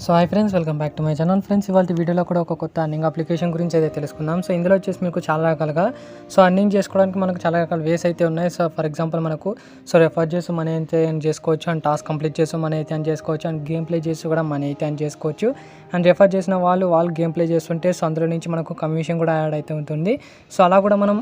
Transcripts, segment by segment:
So hi friends, welcome back to my channel. Friends, ఇవాళ వీడియోలో కూడా ఒక కొత్త అర్నింగ్ అప్లికేషన్ గురించి అయితే తెలుసుకుందాం. సో ఇందులో వచ్చేసి మీకు చాలా రకాలుగా అర్నింగ్ చేసుకోవడానికి మనకు చాలా రకాల వేస్ అయితే ఉన్నాయి. సో ఫర్ ఎగ్జాంపుల్ మనకు రెఫర్ చేసి మనీ అయితే ఎర్న్ చేసుకోవచ్చు, అండ్ టాస్క్ కంప్లీట్ చేసి మనీ అయితే ఎర్న్ చేసుకోవచ్చు, అండ్ గేమ్ ప్లే చేసి కూడా మనీ అయితే ఎర్న్ చేసుకోవచ్చు. అండ్ రెఫర్ చేసిన వాళ్ళు గేమ్ ప్లే చేస్తుంటే సో అందులో నుంచి మనకు కమిషన్ కూడా యాడ్ అయితే ఉంటుంది. సో అలా కూడా మనం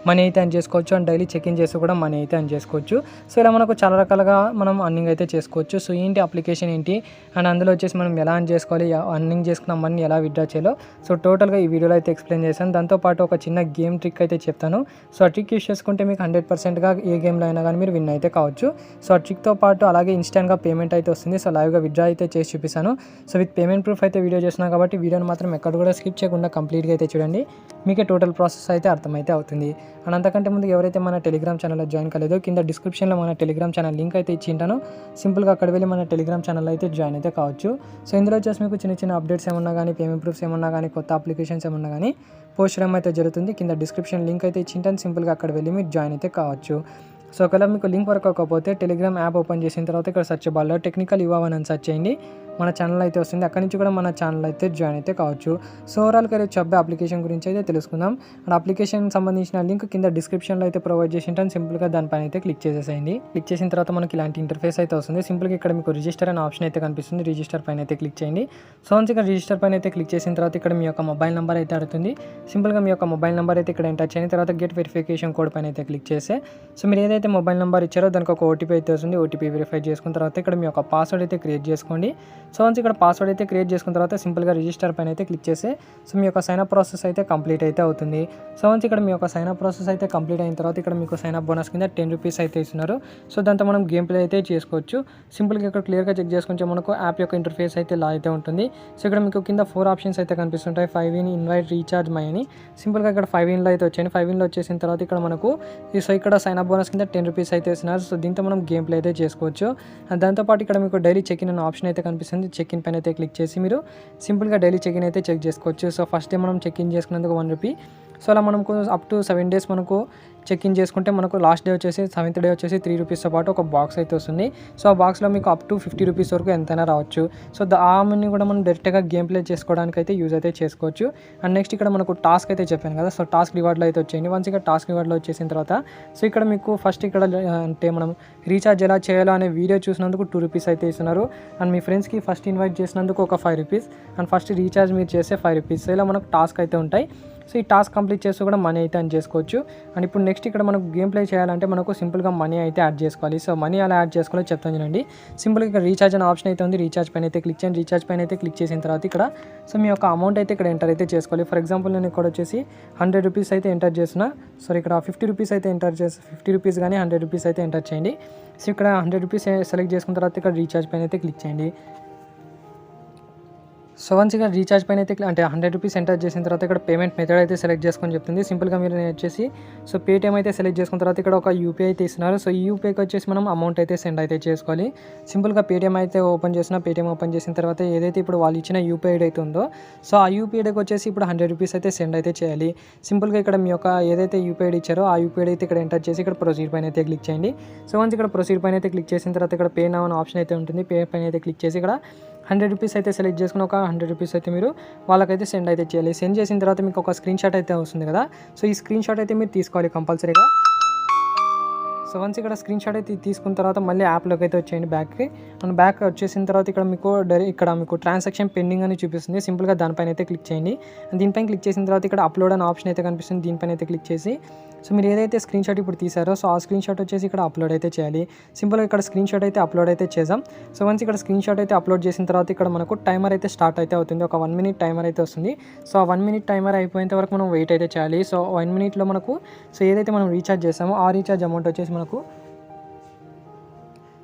మనీ అయితే ఎర్న్ చేసుకోవచ్చు, అండ్ డైలీ చెక్ ఇన్ చేసి కూడా మనీ అయితే ఎర్న్ చేసుకోవచ్చు. సో ఇలా మనకు చాలా రకాలుగా మనం అర్నింగ్ అయితే చేసుకోవచ్చు. సో ఏంటి అప్లికేషన్ ఏంటి, అండ్ అందులో వచ్చేసి మనం ఎలా ఎర్న్ చేసుకోవాలి, అర్నింగ్ చేసుకున్న మనీ ఎలా విత్డ్రా చేయాలో సో టోటల్గా ఈ వీడియోలో అయితే ఎక్స్ప్లెయిన్ చేశాను. దాంతోపాటు ఒక చిన్న గేమ్ ట్రిక్ అయితే చెప్తాను. సో ఆ ట్రిక్ యూస్ చేసుకుంటే మీకు 100%గా ఏ గేమ్లో అయినా కానీ మీరు విన్ అయితే కావచ్చు. సో ఆ ట్రిక్తో పాటు అలాగే ఇన్స్టాంట్గా పేమెంట్ అయితే వస్తుంది. సో లైవ్గా విత్డ్రా అయితే చేసి చూపిస్తాను. సో విత్ పేమెంట్ ప్రూఫ్ అయితే వీడియో చేస్తున్నాను కాబట్టి వీడియోని మాత్రం ఎక్కడ కూడా స్కిప్ చేయకుండా కంప్లీట్గా అయితే చూడండి. మీకే టోటల్ ప్రాసెస్ అయితే అర్థమైతే అవుతుంది. అండ్ అంతకంటే ముందు ఎవరైతే మన టెలిగ్రామ్ ఛానల్లో జాయిన్ కాలేదో కింద డిస్క్రిప్షన్లో మన టెలిగ్రామ్ ఛానల్ లింక్ అయితే ఇచ్చి ఉంటాను. సింపుల్గా అక్కడ వెళ్ళి మన టెలిగ్రామ్ ఛానల్ అయితే జాయిన్ అయితే కావచ్చు. సో ఇందులో వచ్చేసి మీకు చిన్న చిన్న అప్డేట్స్ ఏమన్నా కానీ, పేమెంట్ ప్రూఫ్స్ ఏమన్నా కానీ, కొత్త అప్లికేషన్స్ ఏమన్నా కానీ పోస్ట్ చేయడం అయితే జరుగుతుంది. కింద డిస్క్రిప్షన్ లింక్ అయితే ఇచ్చి ఉంటాను. సింపుల్గా అక్కడ వెళ్ళి మీరు జాయిన్ అయితే కావచ్చు. సో ఒకవేళ మీకు లింక్ వర్క్ అవ్వకపోతే టెలిగ్రామ్ యాప్ ఓపెన్ చేసిన తర్వాత ఇక్కడ సెర్చ్ బార్లో టెక్నికల్ యువన్ అని సెర్చ్ చేయండి. మన ఛానల్ అయితే వస్తుంది. అక్కడి నుంచి కూడా మన ఛానల్ అయితే జాయిన్ అయితే కావచ్చు. సో ఓవరాల్గా రేపు చెప్పే అప్లికేషన్ గురించి అయితే తెలుసుకుందాం. అండ్ అప్లికేషన్ సంబంధించిన లింక్ కింద డిస్క్రిప్షన్లో అయితే ప్రొవైడ్ చేసి ఉంటాను. సింపుల్గా దానిపైన అయితే క్లిక్ చేసేసేయండి. క్లిక్ చేసిన తర్వాత మనకి ఇలాంటి ఇంటర్ఫేస్ అయితే వస్తుంది. సింపుల్గా ఇక్కడ మీకు రిజిస్టర్ అనే ఆప్షన్ అయితే కనిపిస్తుంది. రిజిస్టర్ పైన అయితే క్లిక్ చేయండి. సో వన్స్ ఇక్కడ రిజిస్టర్ పైన అయితే క్లిక్ చేసిన తర్వాత ఇక్కడ మీ యొక్క మొబైల్ నెంబర్ అయితే అడుగుతుంది. సింపుల్గా మీ యొక్క మొబైల్ నెంబర్ అయితే ఇక్కడ ఎంటర్ చేయండి. తర్వాత గెట్ వెరిఫికేషన్ కోడ్ పైన అయితే క్లిక్ చేస్తే సో మీరు ఏదైతే మొబైల్ నెంబర్ ఇచ్చారో దానికి ఒక ఓటీపీ అయితే వస్తుంది. ఓటీపీ వెరిఫై చేసుకున్న తర్వాత ఇక్కడ మీ యొక్క పాస్వర్డ్ అయితే క్రియేట్ చేసుకోండి. సో వన్స్ ఇక్కడ పాస్వర్డ్ అయితే క్రియేట్ చేసుకున్న తర్వాత సింపుల్గా రిజిస్టర్ పైన అయితే క్లిక్ చేస్తే సో మీ యొక్క సైన్ అప్ ప్రాసెస్ అయితే కంప్లీట్ అయితే అవుతుంది. సో వన్స్ ఇక్కడ మీ యొక్క సైన్ అప్ ప్రాసెస్ అయితే కంప్లీట్ అయిన తర్వాత ఇక్కడ మీకు సైన్ అప్ బోనస్ కింద 10 రూపీస్ అయితే ఇస్తున్నారు. సో దాంతో మనం గేమ్ ప్లే అయితే చేసుకోవచ్చు. సింపుల్గా ఇక్కడ క్లియర్గా చెక్ చేసుకుంటే మనకు యాప్ యొక్క ఇంటర్ఫేస్ అయితే ఇలా అయితే ఉంటుంది. సో ఇక్కడ మీకు కింద 4 ఆప్షన్స్ అయితే కనిపిస్తుంటాయి. 5 ఇన్, ఇన్వైట్, రీఛార్జ్, మై అని. సింపుల్గా ఇక్కడ 5 ఇన్లో అయితే వచ్చాయి. 5 ఇన్లో వచ్చేసిన తర్వాత ఇక్కడ మనకు సో ఇక్కడ సైన్ అప్ బోనస్ కింద 10 రూపీస్ అయితే ఇస్తున్నారు. సో దీంతో మనం గేమ్ ప్లే అయితే చేసుకోవచ్చు. దాంతోపాటు ఇక్కడ మీకు డైలీ చెక్ ఇన్ అనే ఆప్షన్ అయితే కనిపిస్తుంది. చెక్ ఇన్ పైన అయితే క్లిక్ చేసి మీరు సింపుల్గా డైలీ చెక్ ఇన్ అయితే చెక్ చేసుకోవచ్చు. సో ఫస్ట్ డే మనం చెక్ ఇన్ చేసుకున్నందుకు 1 రూపీ. సో అలా మనకు అప్ టు 7 డేస్ మనకు చెక్ ఇన్ చేసుకుంటే మనకు లాస్ట్ డే వచ్చేసి 7th డే వచ్చేసి 3 రూపీస్తో పాటు ఒక బాక్స్ అయితే వస్తుంది. సో ఆ బాక్స్లో మీకు అప్ టు 50 రూపీస్ వరకు ఎంతైనా రావచ్చు. సో ఆ మనీ కూడా మనం డైరెక్ట్గా గేమ్ ప్లే చేసుకోవడానికి అయితే యూజ్ అయితే చేసుకోవచ్చు. అండ్ నెక్స్ట్ ఇక్కడ మనకు టాస్క్ అయితే చెప్పాను కదా, సో టాస్క్ రివార్డ్లో అయితే వచ్చేయండి. వన్స్ ఇక్కడ టాస్క్ రివార్డ్లో వచ్చేసిన తర్వాత సో ఇక్కడ మీకు ఫస్ట్ ఇక్కడ అంటే మనం రీఛార్జ్ ఎలా చేయాలో అనే వీడియో చూసినందుకు 2 రూపీస్ అయితే ఇస్తున్నారు. అండ్ మీ ఫ్రెండ్స్కి ఫస్ట్ ఇన్వైట్ చేసినందుకు ఒక 5 రూపీస్, అండ్ ఫస్ట్ రీఛార్జ్ మీరు చేస్తే 5 రూపీస్. ఇలా మనకు టాస్క్ అయితే ఉంటాయి. సో ఈ టాస్క్ కంప్లీట్ చేస్తూ కూడా మనీ అయితే ఎర్న్ చేసుకోవచ్చు. అండ్ ఇప్పుడు నెక్స్ట్ ఇక్కడ మనకు గేమ్ ప్లే చేయాలంటే మనకు సింపుల్గా మనీ అయితే యాడ్ చేసుకోవాలి. సో మనీ ఎలా యాడ్ చేసుకోవాలో చెప్తాను చూడండి. సింపుల్గా ఇక్కడ రీఛార్జ్ అనే ఆప్షన్ అయితే ఉంది. రీఛార్జ్ పైన అయితే క్లిక్ చేయండి. రీఛార్జ్ పైన అయితే క్లిక్ చేసిన తర్వాత ఇక్కడ సో మీ యొక్క అమౌంట్ అయితే ఇక్కడ ఎంటర్ అయితే చేసుకోవాలి. ఫర్ ఎగ్జాంపుల్ నేను ఇక్కడ వచ్చేసి 100 రూపీస్ అయితే ఎంటర్ చేసిన. సో ఇక్కడ 50 రూపీస్ అయితే ఎంటర్ చేసి 50 రూపీస్ కానీ 100 రూపీస్ అయితే ఎంటర్ చేయండి. సో ఇక్కడ 100 రూపీస్ సెలెక్ట్ చేసుకున్న తర్వాత ఇక్కడ రీఛార్జ్ పైన అయితే క్లిక్ చేయండి. సో వన్స్ ఇక్కడ రీఛార్జ్ పైన అయితే అంటే 100 రూపీస్ ఎంటర్ చేసిన తర్వాత ఇక్కడ పేమెంట్ మెథడ్ అయితే సెలెక్ట్ చేసుకొని చెప్తుంది. సింపుల్గా మీరు వచ్చేసి సో పేటీఎం అయితే సెలెక్ట్ చేసుకున్న తర్వాత ఇక్కడ ఒక యూపీఐ అయితే ఇస్తున్నారు. సో ఈ యూపీఐకి వచ్చేసి మనం అమౌంట్ అయితే సెండ్ అయితే చేసుకోవాలి. సింపుల్గా పేటీఎం అయితే ఓపెన్ చేసిన పేటీఎం ఓపెన్ చేసిన తర్వాత ఏదైతే ఇప్పుడు వాళ్ళు ఇచ్చిన యూపీఐ అయితే ఉందో సో ఆ యూపీఐకి వచ్చేసి ఇప్పుడు 100 రూపీస్ అయితే సెండ్ అయితే చేయాలి. సింపుల్గా ఇక్కడ మీ యొక్క ఏదైతే యూపీఐ ఇచ్చారో ఆ యూపీఐ అయితే ఇక్కడ ఎంటర్ చేసి ఇక్కడ ప్రొసీడ్ పైన అయితే క్లిక్ చేయండి. సో వన్స్ ఇక్కడ ప్రొసీడ్ పైన అయితే క్లిక్ చేసిన తర్వాత ఇక్కడ పే నౌ అనే ఆప్షన్ అయితే ఉంటుంది. పే పైన అయితే క్లిక్ చేసి ఇక్కడ 100 రూపీస్ అయితే సెలెక్ట్ చేసుకుని ఒక 100 రూపీస్ అయితే మీరు వాళ్ళకైతే సెండ్ అయితే చేయాలి. సెండ్ చేసిన తర్వాత మీకు ఒక స్క్రీన్ షాట్ అయితే వస్తుంది కదా, సో ఈ స్క్రీన్ షాట్ అయితే మీరు తీసుకోవాలి కంపల్సరీగా. సో వన్స్ ఇక్కడ స్క్రీన్ షాట్ అయితే తీసుకున్న తర్వాత మళ్ళీ యాప్లోకి అయితే వచ్చేయండి బ్యాక్కి. అండ్ బ్యాక్ వచ్చేసిన తర్వాత ఇక్కడ మీకు ఇక్కడ మీకు ట్రాన్సాక్షన్ పెండింగ్ అని చూపిస్తుంది. సింపుల్గా దానిపైన అయితే క్లిక్ చేయండి. దీనిపైన క్లిక్ చేసిన తర్వాత ఇక్కడ అప్లోడ్ అనే ఆప్షన్ అయితే కనిపిస్తుంది. దీనిపైన అయితే క్లిక్ చేసి సో మీరు ఏదైతే స్క్రీన్ షాట్ ఇప్పుడు తీసారో సో ఆ స్క్రీన్ షాట్ వచ్చేసి ఇక్కడ అప్లోడ్ అయితే చేయాలి. సింపుల్గా ఇక్కడ స్క్రీన్ షాట్ అయితే అప్లోడ్ అయితే చేద్దాం. సో వన్స్ ఇక్కడ స్క్రీన్ షాట్ అయితే అప్లోడ్ చేసిన తర్వాత ఇక్కడ మనకు టైమర్ అయితే స్టార్ట్ అయితే అవుతుంది. ఒక 1 మినిట్ టైమర్ అయితే వస్తుంది. సో ఆ 1 మినిట్ టైమర్ అయిపోయేంత వరకు మనం వెయిట్ అయితే చేయాలి. సో 1 మినిట్లో మనకు సో ఏదైతే మనం రీఛార్జ్ చేసామో ఆ రీఛార్జ్ అమౌంట్ వచ్చేసి మనకు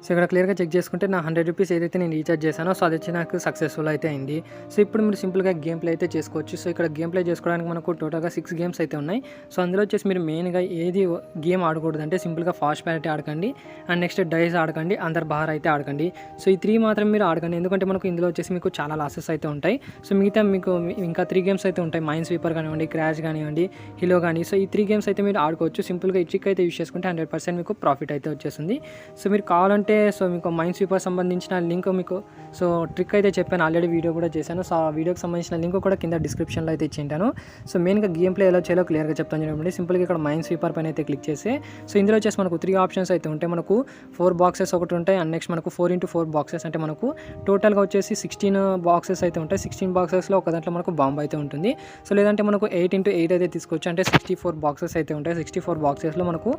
సో ఇక్కడ క్లియర్గా చెక్ చేసుకుంటే నా 100 రూపీస్ ఏదైతే నేను రీఛార్జ్ చేశానో సో అది వచ్చి నాకు సక్సెస్ఫుల్ అయితే అయింది. సో ఇప్పుడు మీరు సింపుల్గా గేమ్ ప్లే అయితే చేసుకోవచ్చు. సో ఇక్కడ గేమ్ ప్లే చేసుకోవడానికి మనకు టోటల్గా 6 గేమ్స్ అయితే ఉన్నాయి. సో అందులో వచ్చేసి మీరు మెయిన్గా ఏది గేమ్ ఆడకూడదు అంటే సింపుల్గా ఫాస్ట్ ప్యారిటీ ఆడకండి, అండ్ నెక్స్ట్ డైస్ ఆడకండి, అందర్ బహార్ అయితే ఆడకండి. సో ఈ 3 మాత్రం మీరు ఆడకండి, ఎందుకంటే మనకు ఇందులో వచ్చేసి మీకు చాలా లాసెస్ అయితే ఉంటాయి. సో మిగతా మీకు ఇంకా 3 గేమ్స్ అయితే ఉంటాయి. మైన్ స్వీపర్ కానివ్వండి, క్రాష్ కానివ్వండి, హిలో కానీ. సో ఈ 3 గేమ్స్ అయితే మీరు ఆడుకోవచ్చు. సింపుల్గా ఈ ట్రిక్ అయితే యూస్ చేసుకుంటే 100% మీకు ప్రాఫిట్ అయితే వచ్చేస్తుంది. సో మీరు కావాలంటే అంటే సో మీకు మైండ్ స్వీపర్ సంబంధించిన లింక్ మీకు సో ట్రిక్ అయితే చెప్పాను, ఆల్రెడీ వీడియో కూడా చేశాను. సో ఆ వీడియోకి సంబంధించిన లింక్ కూడా కింద డిస్క్రిప్షన్లో అయితే ఇచ్చింటాను. సో మెయిన్గా గేమ్ ప్లే ఎలా చేయాలో క్లియర్గా చెప్తాను చూడండి. సింపుల్గా ఇక్కడ మైండ్ స్వీపర్ పైన అయితే క్లిక్ చేసి సో ఇందులో వచ్చేసి మనకు 3 ఆప్షన్స్ అయితే ఉంటాయి. మనకు 4 బాక్సెస్ ఒకటి ఉంటాయి, అండ్ నెక్స్ట్ మనకు 4x4 బాక్సెస్, అంటే మనకు టోటల్గా వచ్చేసి 16 బాక్సెస్ అయితే ఉంటాయి. 16 బాక్సెస్లో ఒక దాంట్లో మనకు బాంబ్ అయితే ఉంటుంది. సో లేదంటే మనకు 8x8 అయితే తీసుకోవచ్చు, అంటే 64 బాక్సెస్ అయితే ఉంటాయి. 64 బాక్సెస్లో మనకు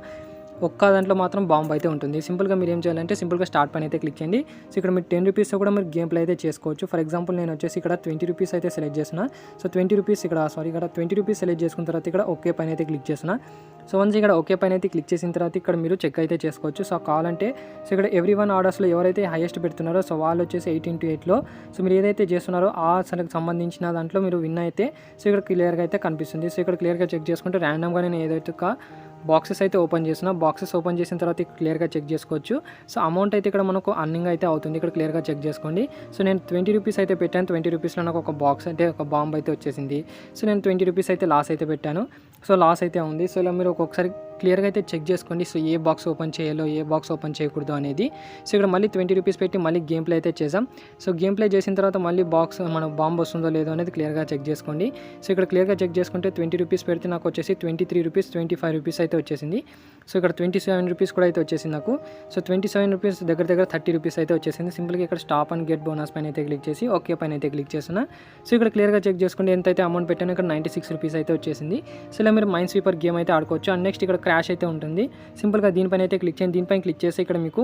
ఒక్క దాంట్లో మాత్రం బాంబ్ అయితే ఉంటుంది. సింపుల్గా మీరు ఏం చేయాలంటే సింపుల్గా స్టార్ట్ పైన అయితే క్లిక్ చేయండి. సో ఇక్కడ మీరు 10 రూపీస్తో కూడా మీరు గేమ్ ప్లే అయితే చేసుకోవచ్చు. ఫర్ ఎగ్జాంపుల్ నేను వచ్చేసి ఇక్కడ 20 రూపీస్ అయితే సెలెక్ట్ చేసిన. సో 20 రూపీస్ ఇక్కడ 20 రూపీస్ సెలెక్ట్ చేసుకున్న తర్వాత ఇక్కడ ఓకే పైన అయితే క్లిక్ చేసిన. సో వన్స్ ఇక్కడ ఓకే పైన అయితే క్లిక్ చేసిన తర్వాత ఇక్కడ మీరు చెక్ అయితే చేసుకోవచ్చు. సో కావాలంటే సో ఇక్కడ ఎవ్రీ1 ఆర్డర్స్లో ఎవరైతే హైయెస్ట్ పెడుతున్నారో సో వాళ్ళు వచ్చేసి 8x8లో సో మీరు ఏదైతే చేస్తున్నారో ఆ సరికి సంబంధించిన దాంట్లో మీరు విన్ అయితే సో ఇక్కడ క్లియర్గా అయితే కనిపిస్తుంది. సో ఇక్కడ క్లియర్గా చెక్ చేసుకుంటే ర్యాండమ్గా నేను ఏదైతే బాక్సెస్ అయితే ఓపెన్ చేసిన. బాక్సెస్ ఓపెన్ చేసిన తర్వాత క్లియర్గా చెక్ చేసుకోవచ్చు. సో అమౌంట్ అయితే ఇక్కడ మనకు అర్నింగ్ అయితే అవుతుంది, ఇక్కడ క్లియర్గా చెక్ చేసుకోండి. సో నేను 20 రూపీస్ అయితే పెట్టాను. 20 రూపీస్లో నాకు ఒక బాక్స్ అంటే ఒక బాంబ్ అయితే వచ్చేసింది. సో నేను 20 రూపీస్ అయితే లాస్ అయితే పెట్టాను. సో లాస్ అయితే ఉంది. సో ఇలా మీరు ఒక్కొక్కసారి క్లియర్గా అయితే చెక్ చేసుకోండి. సో ఏ బాక్స్ ఓపెన్ చేయాలో ఏ బాక్స్ ఓపెన్ చేయకూడదు అనేది. సో ఇక్కడ మళ్ళీ 20 రూపీస్ పెట్టి మళ్ళీ గేమ్ ప్లే అయితే చేసాం. సో గేమ్ ప్లే చేసిన తర్వాత మళ్ళీ బాక్స్ మన బాంబ్ వస్తుందో లేదో అనేది క్లియర్గా చెక్ చేసుకోండి. సో ఇక్కడ క్లియర్గా చెక్ చేసుకుంటే 20 రూపీస్ పెడితే నాకు వచ్చేసి 23 రూపీస్ 25 రూపీస్ అయితే వచ్చేసింది. సో ఇక్కడ 27 రూపీస్ కూడా అయితే వచ్చేసింది నాకు. సో 27 రూపీస్ దగ్గర 30 రూపీస్ అయితే వచ్చేసింది. సింపుల్గా ఇక్కడ స్టాప్ అండ్ గెట్ బోనస్ పైన అయితే క్లిక్ చేసి ఓకే పైన అయితే క్లిక్ చేస్తున్నా. సో ఇక్కడ క్లియర్గా చెక్ చేసుకుంటే ఎంతైతే అమౌంట్ పెట్టానో ఇక్కడ 96 రూపీస్ అయితే వచ్చేసింది. సో ఇలా మీరు మైండ్ స్వీపర్ గేమ్ అయితే ఆడుకోవచ్చు. అండ్ నెక్స్ట్ ఇక్కడ క్రాష్ అయితే ఉంటుంది. సింపుల్గా దీనిపైన అయితే క్లిక్ చేయండి. దీనిపైన క్లిక్ చేసి ఇక్కడ మీకు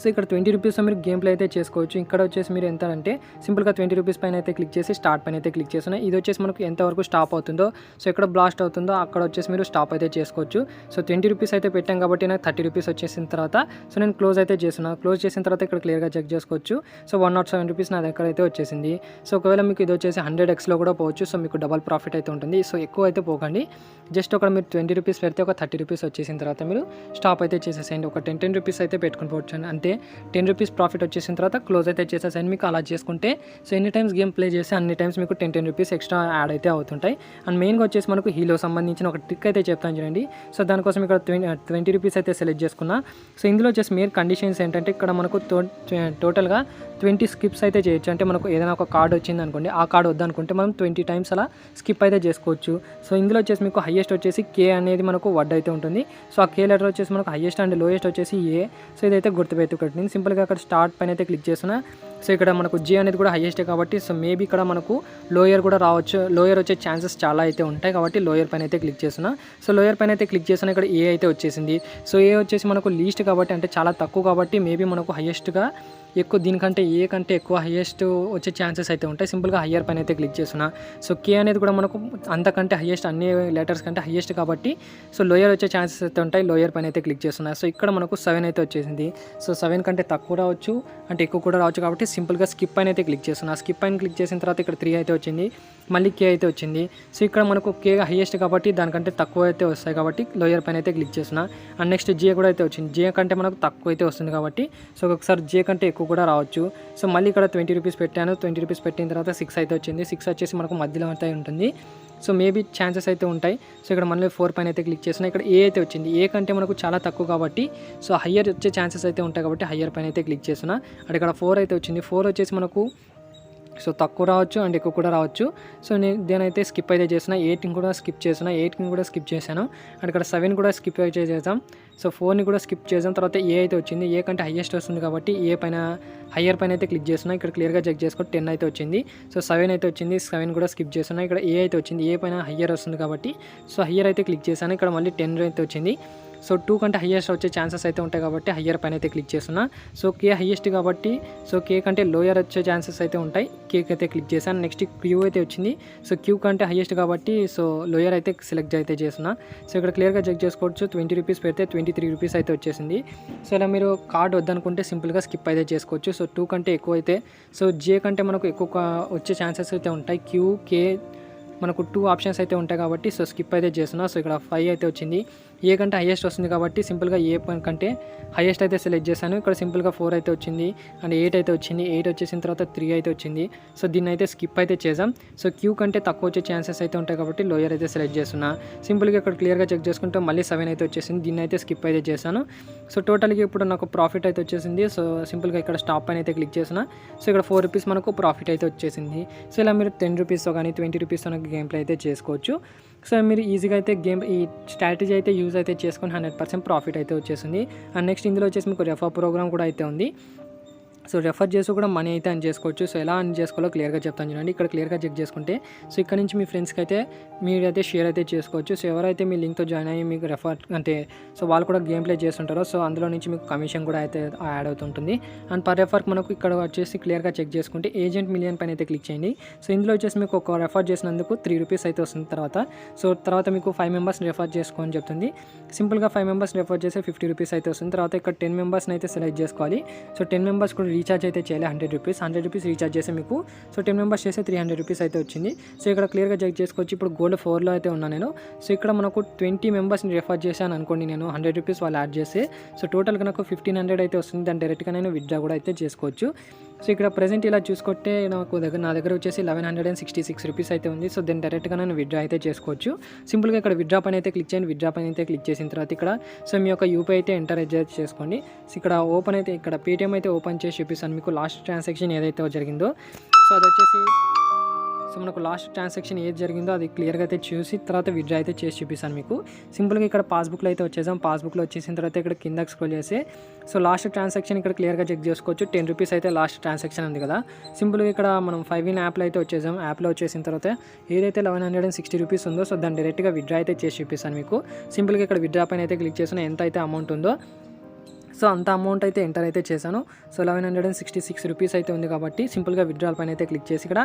సో ఇక్కడ 20 రూపీస్తో మీరు గేమ్ ప్లే అయితే చేసుకోవచ్చు. ఇక్కడ వచ్చేసి మీరు ఎంత అంటే సింపుల్గా 20 రూపీస్ పైన అయితే క్లిక్ చేసి స్టార్ట్ పైన అయితే క్లిక్ చేస్తున్నా. ఇది వచ్చేసి మనకు ఎంతవరకు స్టాప్ అవుతుందో సో ఎక్కడ బ్లాస్ట్ అవుతుందో అక్కడ వచ్చేసి మీరు స్టాప్ అయితే చేసుకోవచ్చు. సో 20 రూపీస్ అయితే పెట్టాం కాబట్టి నాకు 30 రూపీస్ వచ్చేసిన తర్వాత సో నేను క్లోజ్ అయితే చేస్తున్నా. క్లోజ్ చేసిన తర్వాత ఇక్కడ క్లియర్గా చెక్ చేసుకోవచ్చు. సో 107 రూపీస్ నా దగ్గర అయితే వచ్చేసింది. సో ఒకవేళ మీకు ఇది వచ్చేసి 100xలో కూడా పోవచ్చు. సో మీకు డబల్ ప్రాఫిట్ అయితే ఉంటుంది. సో ఎక్కువ అయితే పోకండి. జస్ట్ ఒక మీరు 20 రూపీస్ పెడితే ఒక 30 రూపీస్ వచ్చేసిన తర్వాత మీరు స్టాప్ అయితే చేసేసేయండి. ఒక 10 రూపీస్ అయితే పెట్టుకుని పోవచ్చు. అంతే 10 రూపీస్ ప్రాఫిట్ వచ్చేసిన తర్వాత క్లోజ్ అయితే చేసేసాను. మీకు అలా చేసుకుంటే సో ఎన్ని టైమ్స్ గేమ్ ప్లే చేస్తే అన్ని టైమ్స్ మీకు 10 రూపీస్ ఎక్స్ట్రా యాడ్ అయితే అవుతుంటాయి. అండ్ మెయిన్గా వచ్చేసి మనకు హీలో సంబంధించిన ఒక ట్రిక్ అయితే చెప్తాను చూడండి. సో దానికోసం ఇక్కడ 20 రూపీస్ అయితే సెలెక్ట్ చేసుకున్నా. సో ఇందులో వచ్చేసి మెయిన్ కండిషన్స్ ఏంటంటే ఇక్కడ మనకు టోటల్గా 20 స్కిప్స్ అయితే చేయొచ్చు. అంటే మనకు ఏదైనా ఒక కార్డ్ వచ్చింది అనుకోండి, ఆ కార్డ్ వద్దనుకుంటే మనం 20 టైమ్స్ అలా స్కిప్ అయితే చేసుకోవచ్చు. సో ఇందులో వచ్చేసి మీకు హైయెస్ట్ వచ్చేసి కే అనేది మనకు వర్డ్ అయితే ఉంటుంది. సో ఆ కే లెటర్ వచ్చేసి మనకు హైయెస్ట్ అండ్ లోయెస్ట్ వచ్చేసి ఏ. సో ఇదైతే గుర్తుపెట్టుకోండి. సింపుల్గా అక్కడ స్టార్ట్ పైన అయితే క్లిక్ చేస్తున్నా. సో ఇక్కడ మనకు జే అనేది కూడా హైయెస్టే కాబట్టి సో మేబీ ఇక్కడ మనకు లోయర్ కూడా రావచ్చు. లోయర్ వచ్చే ఛాన్సెస్ చాలా అయితే ఉంటాయి కాబట్టి లోయర్ పైన అయితే క్లిక్ చేస్తున్నా. సో లోయర్ పైన అయితే క్లిక్ చేస్తున్నా. ఇక్కడ ఏ అయితే వచ్చేసింది. సో ఏ వచ్చేసి మనకు లీస్ట్ కాబట్టి అంటే చాలా తక్కువ కాబట్టి మేబీ మనకు హైయెస్ట్గా ఎక్కువ దీనికంటే ఏ కంటే ఎక్కువ హైయెస్ట్ వచ్చే ఛాన్సెస్ అయితే ఉంటాయి. సింపుల్గా హయ్యర్ పైన అయితే క్లిక్ చేస్తున్నా. సో కే అనేది కూడా మనకు అంతకంటే హైయెస్ట్ అన్ని లెటర్స్ కంటే హైయెస్ట్ కాబట్టి సో లోయర్ వచ్చే ఛాన్సెస్ అయితే ఉంటాయి. లోయర్ పైన అయితే క్లిక్ చేస్తున్నా. సో ఇక్కడ మనకు 7 అయితే వచ్చేసింది. సో 7 కంటే తక్కువ రావచ్చు అంటే ఎక్కువ కూడా రావచ్చు కాబట్టి సింపుల్గా స్కిప్ పైన అయితే క్లిక్ చేస్తున్నా. స్కిప్ పైన క్లిక్ చేసిన తర్వాత ఇక్కడ 3 అయితే వచ్చింది. మళ్ళీ కే అయితే వచ్చింది. సో ఇక్కడ మనకు కే హైయెస్ట్ కాబట్టి దానికంటే తక్కువ అయితే వస్తాయి కాబట్టి లోయర్ పైన అయితే క్లిక్ చేస్తున్నా. అండ్ నెక్స్ట్ జే కూడా అయితే వచ్చింది. జే కంటే మనకు తక్కువ అయితే వస్తుంది కాబట్టి సో ఒకసారి జే కంటే ఎక్కువ కూడా రావచ్చు. సో మళ్ళీ ఇక్కడ 20 రూపీస్ పెట్టాను. 20 రూపీస్ పెట్టిన తర్వాత 6 అయితే వచ్చింది. 6 వచ్చేసి మనకు మధ్యలో అయితే ఉంటుంది. సో మేబీ ఛాన్సెస్ అయితే ఉంటాయి. సో ఇక్కడ మళ్ళీ 4 పైన అయితే క్లిక్ చేసిన. ఇక్కడ ఏ అయితే వచ్చింది. ఏ కంటే మనకు చాలా తక్కువ కాబట్టి సో హయ్యర్ వచ్చే ఛాన్సెస్ అయితే ఉంటాయి కాబట్టి హయ్యర్ పైన అయితే క్లిక్ చేస్తున్నా. అంటే ఇక్కడ 4 అయితే వచ్చింది. 4 వచ్చేసి మనకు సో తక్కువ రావచ్చు అండ్ ఎక్కువ కూడా రావచ్చు. సో నేను దేనైతే స్కిప్ అయితే చేసిన. 8ని కూడా స్కిప్ చేసిన. 8ని కూడా స్కిప్ చేశాను. అండ్ ఇక్కడ 7 కూడా స్కిప్ అయితే చేసాం. సో 4ని కూడా స్కిప్ చేసాం. తర్వాత ఏ అయితే వచ్చింది. ఏ కంటే హైయెస్ట్ వస్తుంది కాబట్టి ఏ పైన హయ్యర్ పైన అయితే క్లిక్ చేస్తున్నా. ఇక్కడ క్లియర్గా చెక్ చేసుకొని 10 అయితే వచ్చింది. సో 7 అయితే వచ్చింది. 7 కూడా స్కిప్ చేస్తున్నా. ఇక్కడ ఏ అయితే వచ్చింది. ఏ పైన హయ్యర్ వస్తుంది కాబట్టి సో హయ్యర్ అయితే క్లిక్ చేశాను. ఇక్కడ మళ్ళీ 10 అయితే వచ్చింది. సో 2 కంటే హైయెస్ట్ వచ్చే ఛాన్సెస్ అయితే ఉంటాయి కాబట్టి హయ్యర్ పైన అయితే క్లిక్ చేస్తున్నా. సో కే హైయెస్ట్ కాబట్టి సో కే కంటే లోయర్ వచ్చే ఛాన్సెస్ అయితే ఉంటాయి. కేక్ అయితే క్లిక్ చేశాను. నెక్స్ట్ క్యూ అయితే వచ్చింది. సో క్యూ కంటే హైయెస్ట్ కాబట్టి సో లోయర్ అయితే సెలెక్ట్ అయితే చేస్తున్నా. సో ఇక్కడ క్లియర్గా చెక్ చేసుకోవచ్చు. 20 రూపీస్ పెడితే 23 రూపీస్ అయితే వచ్చేసింది. సో ఇలా మీరు కార్డ్ వద్దనుకుంటే సింపుల్గా స్కిప్ అయితే చేసుకోవచ్చు. సో 2 కంటే ఎక్కువ అయితే సో జే కంటే మనకు ఎక్కువ వచ్చే ఛాన్సెస్ అయితే ఉంటాయి. క్యూ కే మనకు 2 ఆప్షన్స్ అయితే ఉంటాయి కాబట్టి సో స్కిప్ అయితే చేస్తున్నా. సో ఇక్కడ 5 అయితే వచ్చింది. ఏ కంటే హైయెస్ట్ వస్తుంది కాబట్టి సింపుల్గా ఏ కంటే హైయెస్ట్ అయితే సెలెక్ట్ చేశాను. ఇక్కడ సింపుల్గా 4 అయితే వచ్చింది అండ్ 8 అయితే వచ్చింది. 8 వచ్చేసిన తర్వాత 3 అయితే వచ్చింది. సో దీన్ని అయితే స్కిప్ అయితే చేసాం. సో క్యూ కంటే తక్కువ వచ్చే ఛాన్సెస్ అయితే ఉంటాయి కాబట్టి లోయర్ అయితే సెలెక్ట్ చేస్తున్నా. సింపుల్గా ఇక్కడ క్లియర్గా చెక్ చేసుకుంటే మళ్ళీ 7 అయితే వచ్చేసింది. దీన్ని అయితే స్కిప్ అయితే చేశాను. సో టోటల్గా ఇప్పుడు నాకు ప్రాఫిట్ అయితే వచ్చేసింది. సో సింపుల్గా ఇక్కడ స్టాప్ పైన అయితే క్లిక్ చేసిన. సో ఇక్కడ 4 రూపీస్ మనకు ప్రాఫిట్ అయితే వచ్చేసింది. సో ఇలా మీరు 10 రూపీస్తో కానీ 20 రూపీస్తో గేమ్ ప్లే అయితే చేసుకోవచ్చు. సో మీరు ఈజీగా అయితే ఈ స్ట్రాటజీ అయితే యూజ్ అయితే చేసుకొని 100% ప్రాఫిట్ అయితే వచ్చేసింది. అండ్ నెక్స్ట్ ఇందులో వచ్చేసి మీకు రెఫర్ ప్రోగ్రామ్ కూడా అయితే ఉంది. సో రెఫర్ చేసి కూడా మనీ అయితే అర్న్ చేసుకోవచ్చు. సో ఎలా అర్న్ చేసుకోవాలో క్లియర్గా చెప్తాను చూడండి. ఇక్కడ క్లియర్గా చెక్ చేసుకుంటే సో ఇక్కడ నుంచి మీ ఫ్రెండ్స్కి అయితే మీరైతే షేర్ అయితే చేసుకోవచ్చు. సో ఎవరైతే మీ లింక్తో జాయిన్ అయ్యి మీకు రెఫర్ అంటే సో వాళ్ళు కూడా గేమ్ ప్లే చేస్తుంటారో సో అందులో నుంచి మీకు కమిషన్ కూడా అయితే యాడ్ అవుతుంటుంది. అండ్ పర్ రెఫర్కి మనకు ఇక్కడ వచ్చేసి క్లియర్గా చెక్ చేసుకుంటే ఏజెంట్ మిలియన్ పైన అయితే క్లిక్ చేయండి. సో ఇందులో వచ్చేసి మీకు ఒక రెఫర్ చేసినందుకు 3 రూపీస్ అయితే వస్తుంది. తర్వాత మీకు 5 మెంబర్స్ని రెఫర్ చేసుకోని చెప్తుంది. సింపుల్గా 5 మెంబర్స్ని రెఫర్ చేస్తే 50 రూపీస్ అయితే వస్తుంది. తర్వాత ఇక్కడ 10 మెంబర్స్ని అయితే సెలెక్ట్ చేసుకోవాలి. సో 10 మెంబర్స్ కూడా రీఛార్జ్ అయితే చేయాలి 100 రూపీస్ రీఛార్జ్ చేస్తే మీకు సో 10 మెంబర్స్ చేస్తే 300 రూపీస్ అయితే వచ్చింది. సో ఇక్కడ క్లియర్గా చెక్ చేసుకోవచ్చు. ఇప్పుడు గోల్డ్ 4లో అయితే ఉన్నాను నేను. సో ఇక్కడ మనకు 20 మెంబర్స్ని రెఫర్ చేశాను అనుకోండి నేను 100 రూపీస్ వాళ్ళు యాడ్ చేస్తే సో టోటల్గా నాకు 1500 అయితే వస్తుంది. దాన్ని డైరెక్ట్గా నేను విత్డ్రా కూడా అయితే చేసుకోవచ్చు. సో ఇక్కడ ప్రజెంట్ ఇలా చూసుకుంటే నా దగ్గర వచ్చేసి 1166 రూపీస్ అయితే ఉంది. సో దాన్ని డైరెక్ట్గా నేను విత్డ్రా అయితే చేసుకోవచ్చు. సింపుల్గా ఇక్కడ విత్డ్రా పైన అయితే క్లిక్ చేయండి. విత్డ్రా పైన అయితే క్లిక్ చేసిన తర్వాత ఇక్కడ సో మీ యొక్క యూపీఐ అయితే ఎంటర్ అయితే చేసుకోండి. సో ఇక్కడ ఓపెన్ అయితే ఇక్కడ పేటీఎం అయితే ఓపెన్ చేసి చూపిస్తాను మీకు లాస్ట్ ట్రాన్సాక్షన్ ఏదైతే జరిగిందో. సో అది వచ్చేసి సో మనకు లాస్ట్ ట్రాన్సాక్షన్ ఏది జరిగిందో అది క్లియర్గా అయితే చూసి తర్వాత విత్డ్రా అయితే చేసి చూపిస్తాను మీకు. సింపుల్గా ఇక్కడ పాస్బుక్లో అయితే వచ్చేసాం. పాస్బుక్లో వచ్చేసిన తర్వాత ఇక్కడ కిందకి స్క్రోల్ చేసి సో లాస్ట్ ట్రాన్సాక్షన్ ఇక్కడ క్లియర్గా చెక్ చేసుకోవచ్చు. 10 రూపీస్ అయితే లాస్ట్ ట్రాన్సాక్షన్ ఉంది కదా. సింపుల్గా ఇక్కడ మనం 5 యాప్లో అయితే వచ్చేసాం. యాప్లో వచ్చేసిన తర్వాత ఏదైతే 1160 రూపీస్ ఉందో సో దాన్ని డైరెక్ట్గా విత్డ్రా అయితే చేసి చూపిస్తాను మీకు. సింపుల్గా ఇక్కడ విత్డ్రా పైన అయితే క్లిక్ చేసిన ఎంత అయితే అమౌంట్ ఉందో సో అంత అమౌంట్ అయితే ఎంటర్ అయితే చేశాను. సో 1166 రూపీస్ అయితే ఉంది కాబట్టి సింపుల్గా విత్డ్రాల్ పైన అయితే క్లిక్ చేసి ఇక్కడ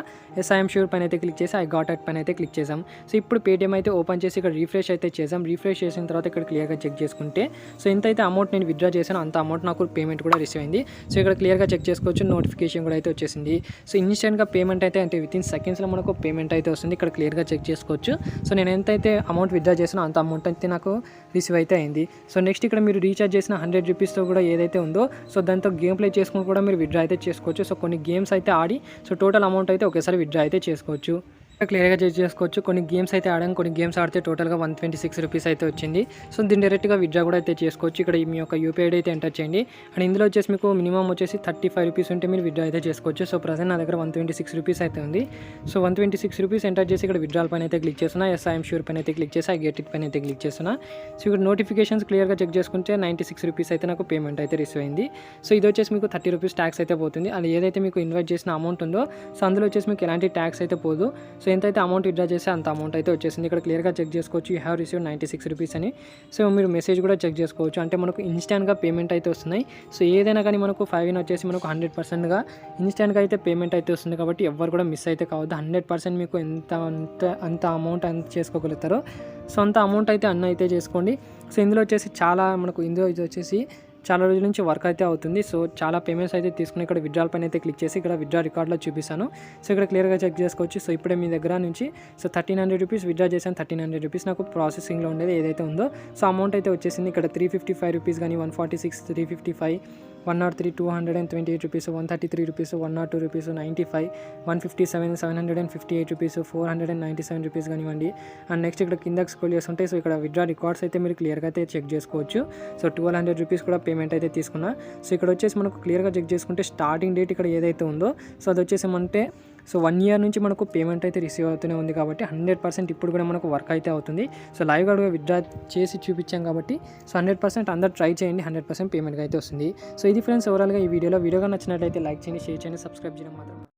ఐఎమ్ షూర్ పైన అయితే క్లిక్ చేసి ఐ గాట్ అట్ పైన అయితే క్లిక్ చేసాం. సో ఇప్పుడు పేటీఎం అయితే ఓపెన్ చేసి ఇక్కడ రీఫ్రెష్ అయితే చేసాం. రీఫ్రెష్ చేసిన తర్వాత ఇక్కడ క్లియర్గా చెక్ చేసుకుంటే సో ఎంతైతే అమౌంట్ నేను విత్డ్రా చేశానో అంత అమౌంట్ నాకు పేమెంట్ కూడా రిసీవ్ అయింది. సో ఇక్కడ క్లియర్గా చెక్ చేసుకోవచ్చు. నోటిఫికేషన్ కూడా అయితే వచ్చేసింది. సో ఇన్స్టెంట్గా పేమెంట్ అయితే అంటే వితిన్ సెకండ్స్లో మనకు పేమెంట్ అయితే వస్తుంది. ఇక్కడ క్లియర్గా చెక్ చేసుకోవచ్చు. సో నేను ఎంతైతే అమౌంట్ విత్డ్రా చేసానో అంత అమౌంట్ అయితే నాకు రిసీవ్ అయితే అయింది. సో నెక్స్ట్ ఇక్కడ మీరు రీఛార్జ్ చేసిన 100 రూపీస్తో కూడా ఏదైతే ఉందో సో దాంతో గేమ్ ప్లే చేసుకుని కూడా మీరు విత్డ్రా అయితే చేసుకోవచ్చు. సో కొన్ని గేమ్స్ అయితే ఆడి సో టోటల్ అమౌంట్ అయితే ఒకేసారి విత్డ్రా అయితే చేసుకోవచ్చు. క్లియర్గా చెక్ చేసుకోవచ్చు. కొన్ని గేమ్స్ అయితే ఆడాం. కొన్ని గేమ్స్ ఆడితే టోటల్గా 126 రూపీస్ అయితే వచ్చింది. సో దీన్ని డైరెక్ట్గా విత్డ్రా కూడా అయితే చేసుకోవచ్చు. ఇక్కడ మీ యొక్క యూపీఐ అయితే ఎంటర్ చేయండి. అండ్ ఇందులో వచ్చేసి మీకు మినిమం వచ్చేసి 35 రూపీస్ ఉంటే మీరు విత్డ్రా అయితే చేసుకోవచ్చు. సో ప్రజెంట్ నా దగ్గర 126 రూపీస్ అయితే ఉంది. సో 126 రూపీస్ ఎంటర్ చేసి ఇక్కడ విత్డ్రాల్ పైన అయితే క్లిక్ చేస్తున్నా. ఐఎమ్ షూర్ పైన అయితే క్లిక్ చేసి ఐ గెట్ ఇట్ పైన అయితే క్లిక్ చేస్తున్నా. సో ఇక్కడ నోటిఫికేషన్స్ క్లియర్గా చెక్ చేసుకుంటే 96 రూపీస్ అయితే నాకు పేమెంట్ అయితే రిసీవ్ అయింది. సో ఇది వచ్చేసి మీకు 30 రూపీస్ ట్యాక్స్ అయితే పోతుంది. అది ఏదైతే మీకు ఇన్వైట్ చేసిన అమౌంట్ ఉందో సో అందులో వచ్చేసి మీకు ఎలాంటి ట్యాక్స్ అయితే పోదు. సో ఎంతైతే అమౌంట్ విత్డ్రా చేస్తే అంత అమౌంట్ అయితే వచ్చేసింది. ఇక్కడ క్లియర్గా చెక్ చేసుకోవచ్చు. యూ హ్యావ్ రిసీవ్డ్ 96 రూపీస్ అని. సో మీరు మెసేజ్ కూడా చెక్ చేసుకోవచ్చు. అంటే మనకు ఇన్స్టాంట్గా పేమెంట్ అయితే వస్తున్నాయి. సో ఏదైనా కానీ మనకు 5 వచ్చేసి మనకు 100%గా ఇన్స్టాంట్గా అయితే పేమెంట్ అయితే వస్తుంది. కాబట్టి ఎవరు కూడా మిస్ అయితే కావద్దు. 100% మీకు అంత అమౌంట్ అంత చేసుకోగలుగుతారో సో అంత అమౌంట్ అయితే అన్న అయితే చేసుకోండి. సో ఇందులో వచ్చేసి చాలా మనకు ఇందులో ఇది వచ్చేసి చాలా రోజుల నుంచి వర్క్ అయితే అవుతుంది. సో చాలా పేమెంట్స్ అయితే తీసుకుని ఇక్కడ విత్డ్రాల్ పైన అయితే క్లిక్ చేసి ఇక్కడ విత్డ్రా రికార్డ్లో చూపిస్తాను. సో ఇక్కడ క్లియర్గా చెక్ చేసుకోవచ్చు. సో ఇప్పుడే మీ దగ్గర నుంచి సో 1300 రూపీస్ విత్డ్రా చేశాను. 1300 రూపీస్ నాకు ప్రాసెసింగ్లో ఉండేది ఏదైతే ఉందో సో అమౌంట్ అయితే వచ్చేసింది. ఇక్కడ 355 రూపీస్ కానీ 146 355 103 228 rupees 133 rupees 102 rupees 95 157 758 rupees 497 rupees కానివ్వండి. అండ్ నెక్స్ట్ ఇక్కడ కిందకి స్క్రోల్ చేస్తుంటే సో ఇక్కడ విత్డ్రా రికార్డ్స్ అయితే మీరు క్లియర్గా అయితే చెక్ చేసుకోవచ్చు. సో 1200 రూపీస్ కూడా పేమెంట్ అయితే తీసుకున్నా. సో ఇక్కడ వచ్చేసి మనకు క్లియర్గా చెక్ చేసుకుంటే స్టార్టింగ్ డేట్ ఇక్కడ ఏదైతే ఉందో సో అది వచ్చేసి అంటే సో 1 ఇయర్ నుంచి మనకు పేమెంట్ అయితే రిసీవ్ అవుతూనే ఉంది కాబట్టి 100% ఇప్పుడు కూడా మనకు వర్క్ అయితే అవుతుంది. సో లైవ్గా విత్డ్రా చేసి చూపించాం కాబట్టి సో 100% అందరూ ట్రై చేయండి. 100% పేమెంట్గా అయితే వస్తుంది. సో ఇది ఫ్రెండ్స్ ఓవరాల్గా ఈ వీడియో నచ్చినట్లయితే లైక్ చేయండి, షేర్ చేయండి, సబ్స్క్రైబ్ చేయడం మాత్రం